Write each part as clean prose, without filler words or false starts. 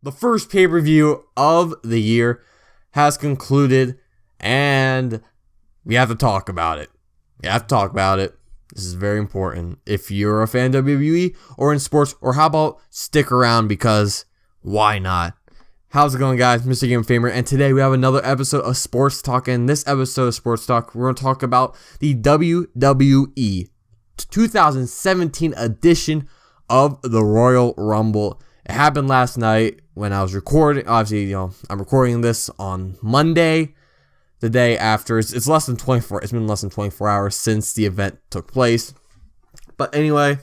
the first pay-per-view of the year has concluded, and we have to talk about it. This is very important. If you're a fan of WWE or in sports, or how about stick around, because why not? How's it going, guys? Mr. Game Famer, and today we have another episode of Sports Talk. And in this episode of Sports Talk, we're going to talk about the WWE 2017 edition of the Royal Rumble. It happened last night when I was recording. Obviously, I'm recording this on Monday, the day after. It's less than 24. It's been less than 24 hours since the event took place. But anyway,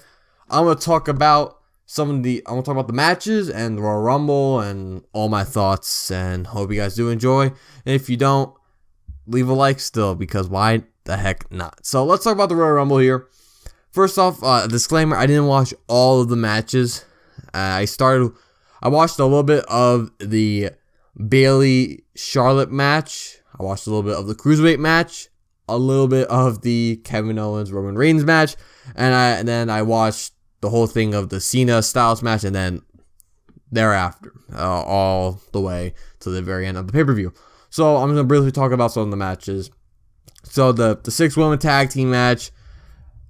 I'm going to talk about the matches and the Royal Rumble and all my thoughts, and hope you guys do enjoy. And if you don't, leave a like still, because why the heck not? So let's talk about the Royal Rumble here. First off, a disclaimer, I didn't watch all of the matches. I watched a little bit of the Bayley-Charlotte match. I watched a little bit of the Cruiserweight match. A little bit of the Kevin Owens-Roman Reigns match. And then I watched the whole thing of the Cena-Styles match. And then thereafter, all the way to the very end of the pay-per-view. So I'm going to briefly talk about some of the matches. So the 6-woman tag team match.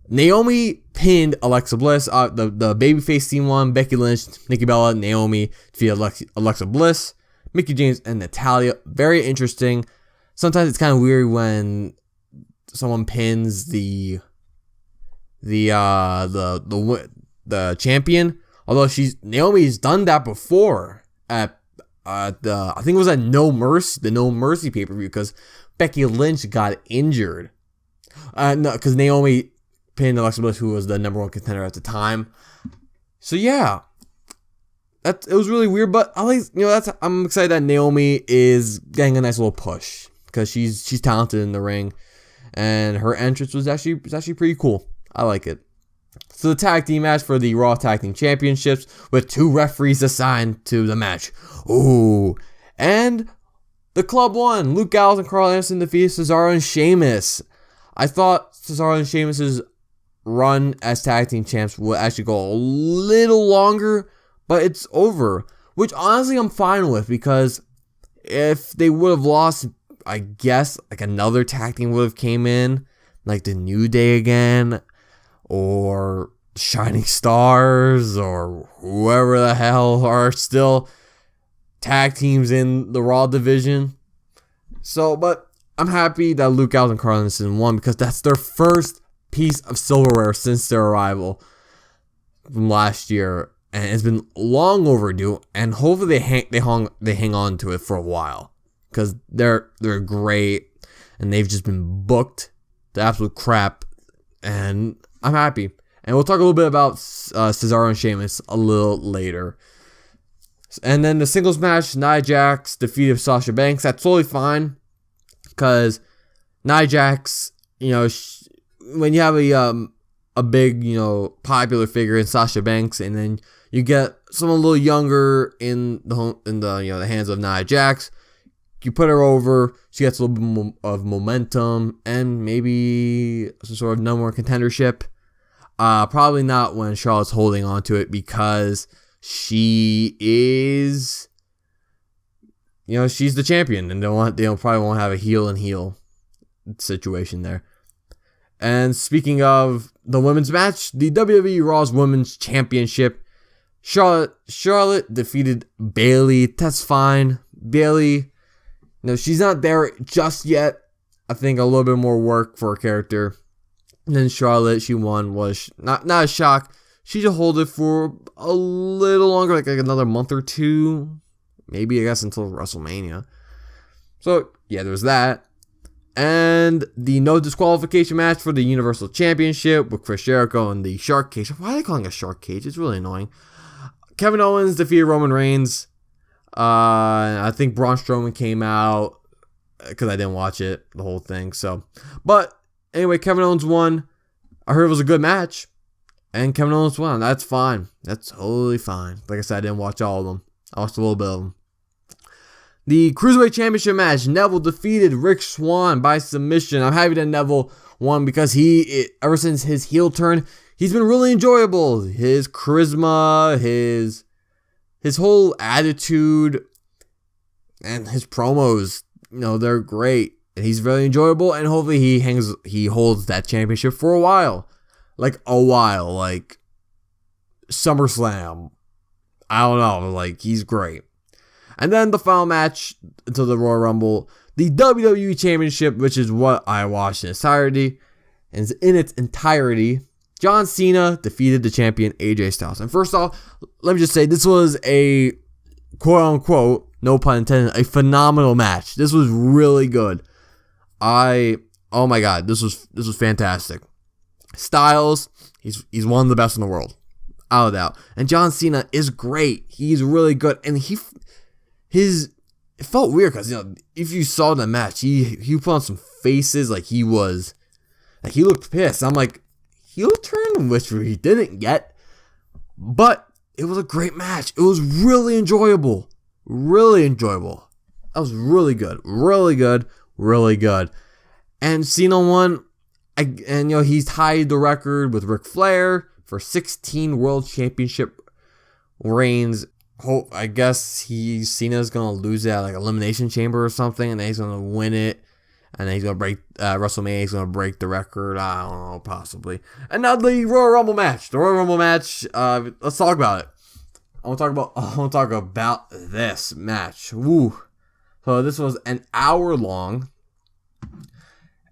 Naomi pinned Alexa Bliss. The babyface team won. Becky Lynch, Nikki Bella, Naomi defeated Alexa Bliss, Mickie James, and Natalya. Very interesting. Sometimes it's kind of weird when someone pins the champion. Although Naomi's done that before at I think it was at the No Mercy pay-per-view, because Becky Lynch got injured. No, because Naomi pinned Alexa Bliss, who was the number one contender at the time. So yeah, it was really weird, but I'm excited that Naomi is getting a nice little push, because she's talented in the ring, and her entrance was actually pretty cool. I like it. So the tag team match for the Raw Tag Team Championships, with 2 referees assigned to the match. Ooh, and the club won. Luke Gallows and Carl Anderson defeated Cesaro and Sheamus. I thought Cesaro and Sheamus's run as tag team champs will actually go a little longer, but it's over, which honestly I'm fine with, because if they would have lost, I guess like another tag team would have came in, like the New Day again, or Shining Stars, or whoever the hell are still tag teams in the Raw division. So, but I'm happy that Luke Gallows and Carl Anderson won, because that's their first piece of silverware since their arrival from last year, and it's been long overdue, and hopefully they hang on to it for a while, because they're great, and they've just been booked to absolute crap, and I'm happy. And we'll talk a little bit about Cesaro and Sheamus a little later. And then the singles match, Nia Jax defeated Sasha Banks. That's totally fine, because Nia Jax, when you have a big, popular figure in Sasha Banks, and then you get someone a little younger in the hands of Nia Jax, you put her over, she gets a little bit of momentum and maybe some sort of number one contendership. Probably not when Charlotte's holding on to it, because she is, she's the champion, and they probably won't have a heel and heel situation there. And speaking of the women's match, the WWE Raw's Women's Championship, Charlotte defeated Bayley. That's fine. Bayley, she's not there just yet. I think a little bit more work for her character. And then Charlotte, she won, was not a shock. She should hold it for a little longer, like another month or two. Maybe, I guess, until WrestleMania. So, yeah, there's that. And the no disqualification match for the Universal Championship with Chris Jericho and the Shark Cage. Why are they calling it a Shark Cage? It's really annoying. Kevin Owens defeated Roman Reigns. I think Braun Strowman came out, because I didn't watch it, the whole thing. So, but anyway, Kevin Owens won. I heard it was a good match, and Kevin Owens won. That's fine. That's totally fine. Like I said, I didn't watch all of them. I watched a little bit of them. The Cruiserweight Championship match, Neville defeated Rick Swann by submission. I'm happy that Neville won, because ever since his heel turn, he's been really enjoyable. His charisma, his his whole attitude and his promos, they're great. And he's very enjoyable, and hopefully he holds that championship for a while. Like SummerSlam. I don't know, he's great. And then the final match to the Royal Rumble, the WWE Championship, which is what I watched in its entirety. John Cena defeated the champion AJ Styles. And first off, let me just say, this was a quote-unquote, no pun intended, a phenomenal match. This was really good. Oh my god, this was fantastic. Styles, he's one of the best in the world, out of doubt. And John Cena is great. He's really good, and it felt weird because if you saw the match, he put on some faces he looked pissed. I'm like, heel turn, which he didn't get, but it was a great match. It was really enjoyable. Really enjoyable. That was really good. Really good. Really good. And Cena won. He's tied the record with Ric Flair for 16 World Championship reigns. I guess Cena's gonna lose that Elimination Chamber or something, and then he's gonna win it, and then he's gonna break WrestleMania. He's gonna break the record. I don't know, possibly. And now the Royal Rumble match. The Royal Rumble match. Let's talk about it. I want to talk about this match. Woo. So this was an hour long.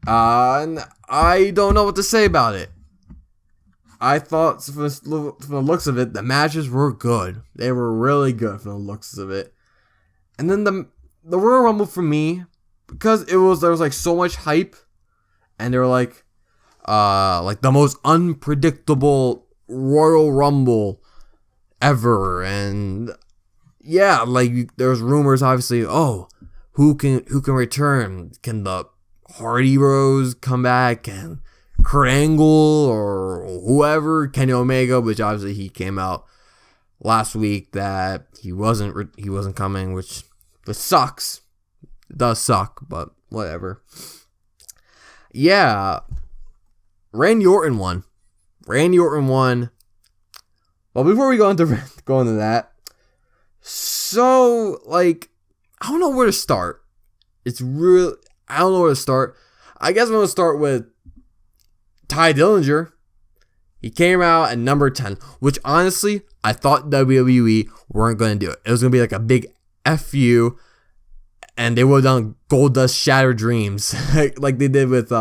And I don't know what to say about it. I thought, from the looks of it, the matches were good. They were really good from the looks of it. And then the Royal Rumble for me, because there was so much hype, and they were the most unpredictable Royal Rumble ever. And yeah, there's rumors, obviously. Oh, who can return? Can the Hardy Bros come back? And Kurt Angle or whoever, Kenny Omega, which obviously he came out last week that he wasn't coming, which sucks. It does suck, but whatever. Yeah, Randy Orton won. Well, before we go into that, so I don't know where to start. I don't know where to start. I guess I'm gonna start with Ty Dillinger. He came out at number 10, which honestly, I thought WWE weren't going to do it. It was going to be a big FU, and they would have done Goldust Shattered Dreams, like they did with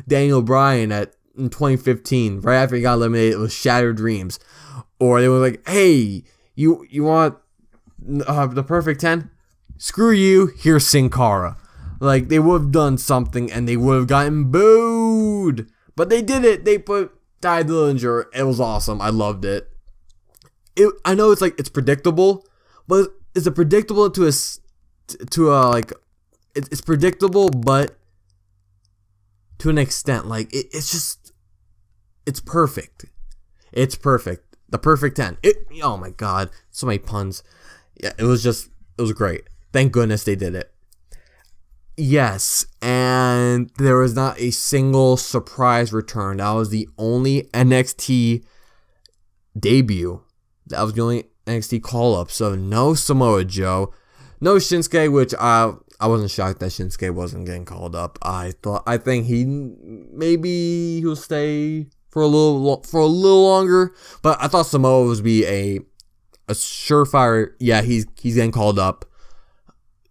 Daniel Bryan in 2015, right after he got eliminated. It was Shattered Dreams. Or they were like, hey, you want the perfect 10? Screw you, here's Sin Cara. They would have done something, and they would have gotten booed. But they did it. They put Ty Dillinger. It was awesome. I loved it. I know it's predictable, but is it predictable it's predictable, but to an extent. It's perfect. It's perfect. The perfect 10. Oh my god, so many puns. Yeah, it was great. Thank goodness they did it. Yes, and there was not a single surprise return. That was the only NXT debut. That was the only NXT call-up. So no Samoa Joe, no Shinsuke, which I wasn't shocked that Shinsuke wasn't getting called up. I think maybe he'll stay for a little longer. But I thought Samoa would be a surefire. Yeah, he's getting called up.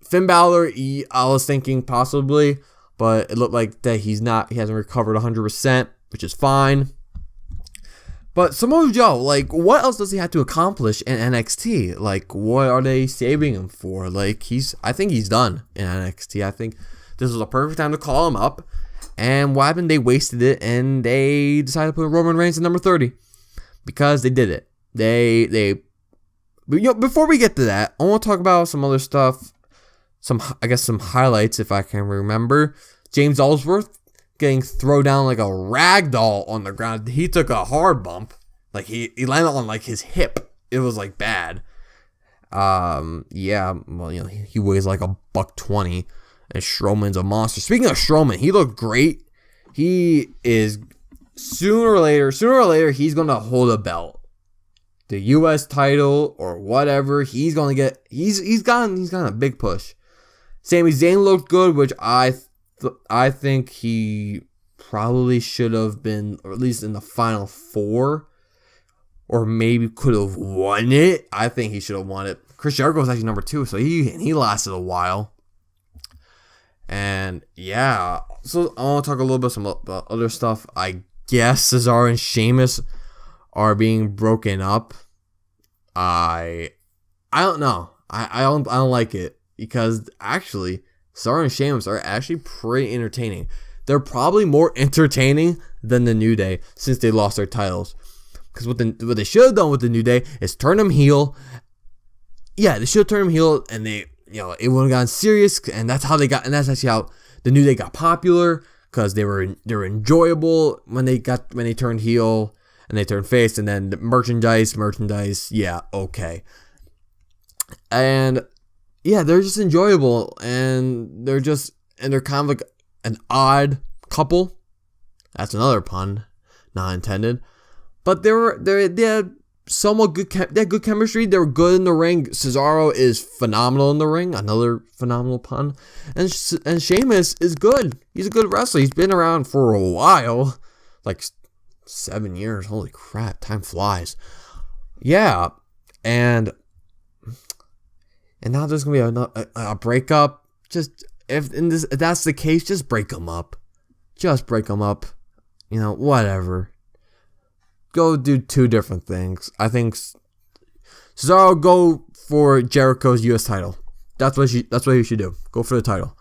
Finn Balor, I was thinking possibly, but it looked like that he hasn't recovered 100%, which is fine. But Samoa Joe, what else does he have to accomplish in NXT? What are they saving him for? I think he's done in NXT. I think this was a perfect time to call him up. And what happened? They wasted it, and they decided to put Roman Reigns at number 30 because they did it. Before we get to that, I want to talk about some other stuff. Some highlights, if I can remember. James Ellsworth getting thrown down like a rag doll on the ground. He took a hard bump. He landed on his hip. It was bad. Yeah, well, he weighs $120, and Strowman's a monster. Speaking of Strowman, he looked great. He is sooner or later, he's gonna hold a belt. the US title or whatever. He's gotten a big push. Sami Zayn looked good, which I think he probably should have been, or at least in the final 4, or maybe could have won it. I think he should have won it. Chris Jericho was actually number 2, so he lasted a while. And yeah, so I want to talk a little bit about other stuff. I guess Cesaro and Sheamus are being broken up. I don't know. I don't like it, because actually Cesaro and Sheamus are actually pretty entertaining. They're probably more entertaining than the New Day since they lost their titles. Because what they should have done with the New Day is turn them heel. Yeah, they should have turned them heel, and it would have gotten serious, and that's actually how the New Day got popular, because they were enjoyable when they turned heel and they turned face, and then the merchandise, yeah, okay. And yeah, they're just enjoyable, and they're kind of like an odd couple. That's another pun, not intended. But they had somewhat good. They had good chemistry. They were good in the ring. Cesaro is phenomenal in the ring. Another phenomenal pun. And Sheamus is good. He's a good wrestler. He's been around for a while, like 7 years. Holy crap! Time flies. Yeah, and now there's gonna be a breakup. Just if that's the case, just break them up. Just break them up. Whatever. Go do 2 different things. I think Cesaro go for Jericho's US title. That's what you should do. Go for the title.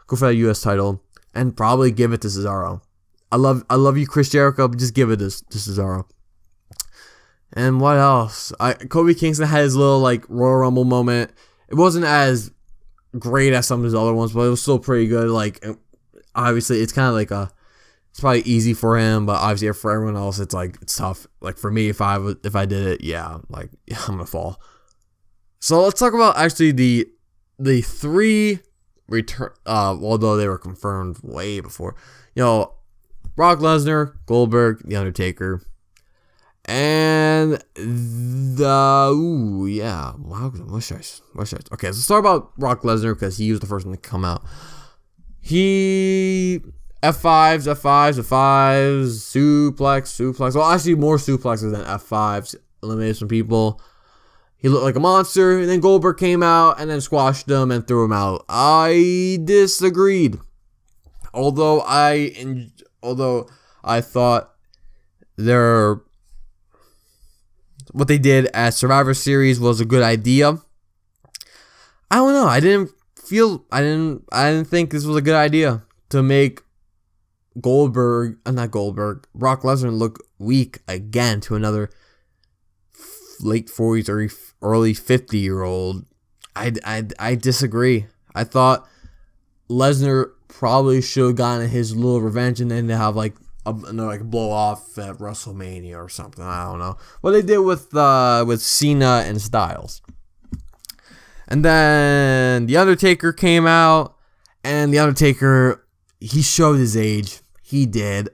Go for that US title, and probably give it to Cesaro. I love you, Chris Jericho, but just give it to Cesaro. And what else? Kofi Kingston had his little Royal Rumble moment. It wasn't as great as some of his other ones, but it was still pretty good. Obviously, it's kind of it's probably easy for him, but obviously for everyone else, it's tough. For me, if I did it, yeah, I'm gonna fall. So let's talk about actually the 3 return. Although they were confirmed way before, Brock Lesnar, Goldberg, The Undertaker, and what should I? Okay, so let's talk about Brock Lesnar, because he was the first one to come out. He F5s, suplex. Well, actually, more suplexes than F5s. Eliminated some people. He looked like a monster. And then Goldberg came out and then squashed him and threw him out. I disagreed. Although I thought what they did at Survivor Series was a good idea. I don't know. I didn't think this was a good idea to make Brock Lesnar look weak again to another late 40s or early 50-year-old. I disagree. I thought Lesnar probably should have gotten his little revenge, and then they have another blow off at WrestleMania or something. I don't know what they did with Cena and Styles. And then The Undertaker came out, and The Undertaker, he showed his age. He did.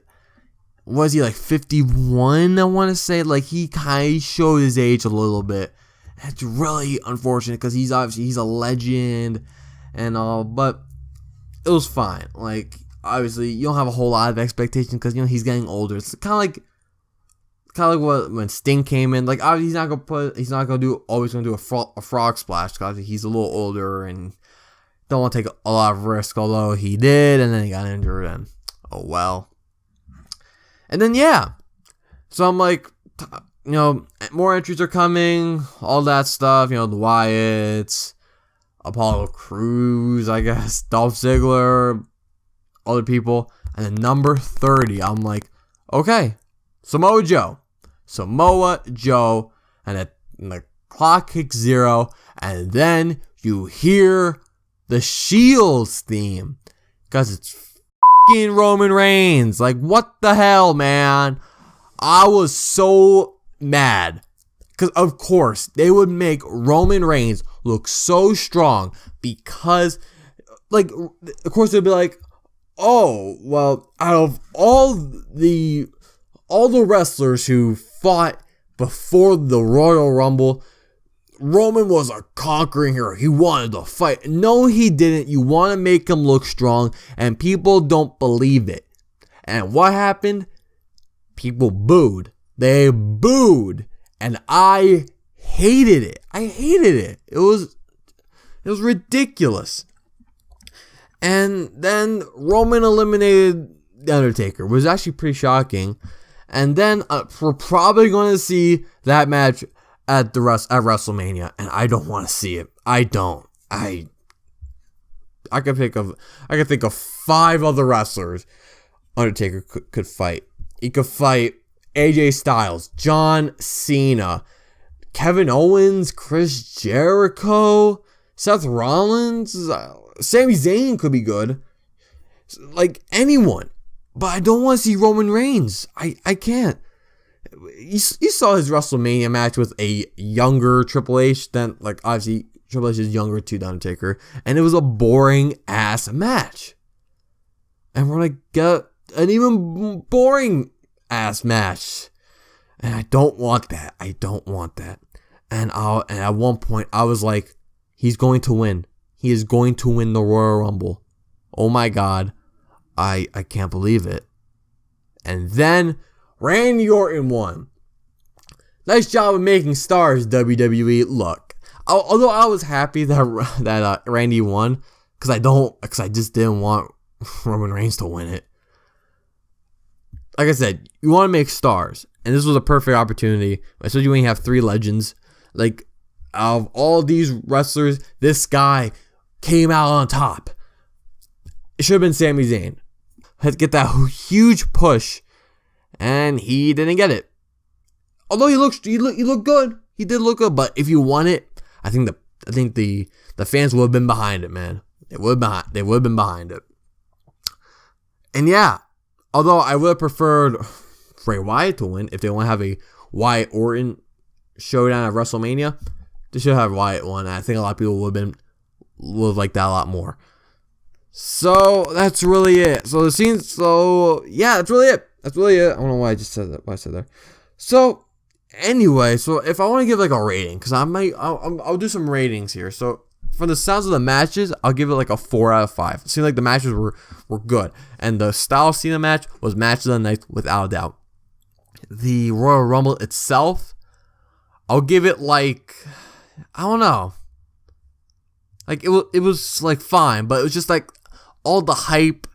Was he 51? I want to say. He kind of showed his age a little bit. It's really unfortunate, because he's a legend and all, but it was fine. Obviously, you don't have a whole lot of expectations, because he's getting older. It's kind of like when Sting came in. Obviously he's not gonna do a frog splash, because he's a little older and don't want to take a lot of risk. Although he did, and then he got injured, and oh well. And then so I'm more entries are coming, all that stuff. The Wyatts, Apollo Crews, I guess, Dolph Ziggler, other people. And then number 30, I'm okay, Samoa Joe, and the clock kicks 0, and then you hear the Shields theme, because it's Roman Reigns. What the hell, man? I was so mad, because of course they would make Roman Reigns look so strong, because of course they'd be oh well, out of all the wrestlers who fought before the Royal Rumble, Roman was a conquering hero. He wanted to fight. No, he didn't. You want to make him look strong, and people don't believe it. And what happened? People booed. They booed. And I hated it. I hated it. It was ridiculous. And then Roman eliminated The Undertaker. It was actually pretty shocking. And then we're probably going to see that match at WrestleMania, and I don't want to see it. I don't. I could think of 5 other wrestlers Undertaker could fight. He could fight AJ Styles, John Cena, Kevin Owens, Chris Jericho, Seth Rollins, Sami Zayn could be good. Like anyone. But I don't want to see Roman Reigns. I can't. You saw his WrestleMania match with a younger Triple H than, like, obviously Triple H is younger to The Undertaker, and it was a boring ass match. And we're gonna get an even boring ass match, and I don't want that. I don't want that. And at one point I was like, he's going to win. He is going to win the Royal Rumble. Oh my God, I can't believe it. And then Randy Orton won. Nice job of making stars, WWE. Look, although I was happy that Randy won, because I just didn't want Roman Reigns to win it. Like I said, you want to make stars, and this was a perfect opportunity, especially when you have 3 legends. Like, out of all these wrestlers, this guy came out on top. It should have been Sami Zayn. Had to get that huge push, and he didn't get it. Although he looked good. He did look good, but if you won it, I think the fans would have been behind it, man. They would have been behind it. And yeah, although I would have preferred Bray Wyatt to win if they want to have a Wyatt Orton showdown at WrestleMania, they should have Wyatt won. I think a lot of people would have liked that a lot more. So that's really it. That's really it. That's really it. I don't know why I just said that. Why I said that. So anyway, if I want to give like a rating, because I'll do some ratings here. So from the sounds of the matches, I'll give it like a 4 out of 5. It seemed like the matches were good, and the Style Cena match was match of the night without a doubt. The Royal Rumble itself, I'll give it like, I don't know. Like it was like fine, but it was just like all the hype,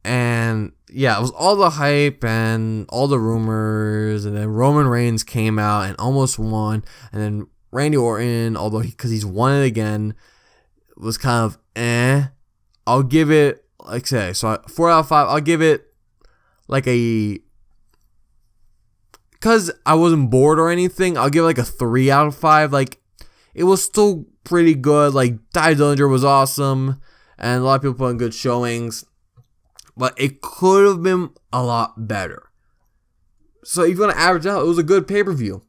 and yeah, it was all the hype and all the rumors, and then Roman Reigns came out and almost won, and then Randy Orton, although because he's won it again, was kind of I'll give it, like I say, so 4 out of 5. I'll give it like a, because I wasn't bored or anything, I'll give it like a 3 out of 5. Like, it was still pretty good. Like, Ty Dillinger was awesome, and a lot of people put in good showings, but it could have been a lot better. So if you want to average out, it was a good pay-per-view.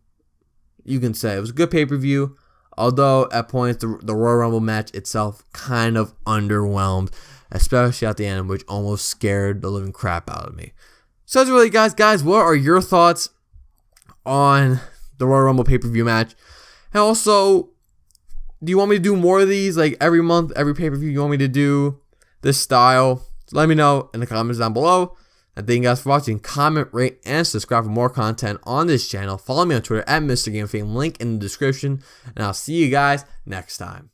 You can say it was a good pay-per-view, although at points the Royal Rumble match itself kind of underwhelmed, especially at the end, which almost scared the living crap out of me. So that's really, guys, what are your thoughts on the Royal Rumble pay-per-view match? And also, do you want me to do more of these, like every month, every pay-per-view? You want me to do this style? So let me know in the comments down below. And thank you guys for watching. Comment, rate, and subscribe for more content on this channel. Follow me on Twitter at Mr. Game Fame, link in the description. And I'll see you guys next time.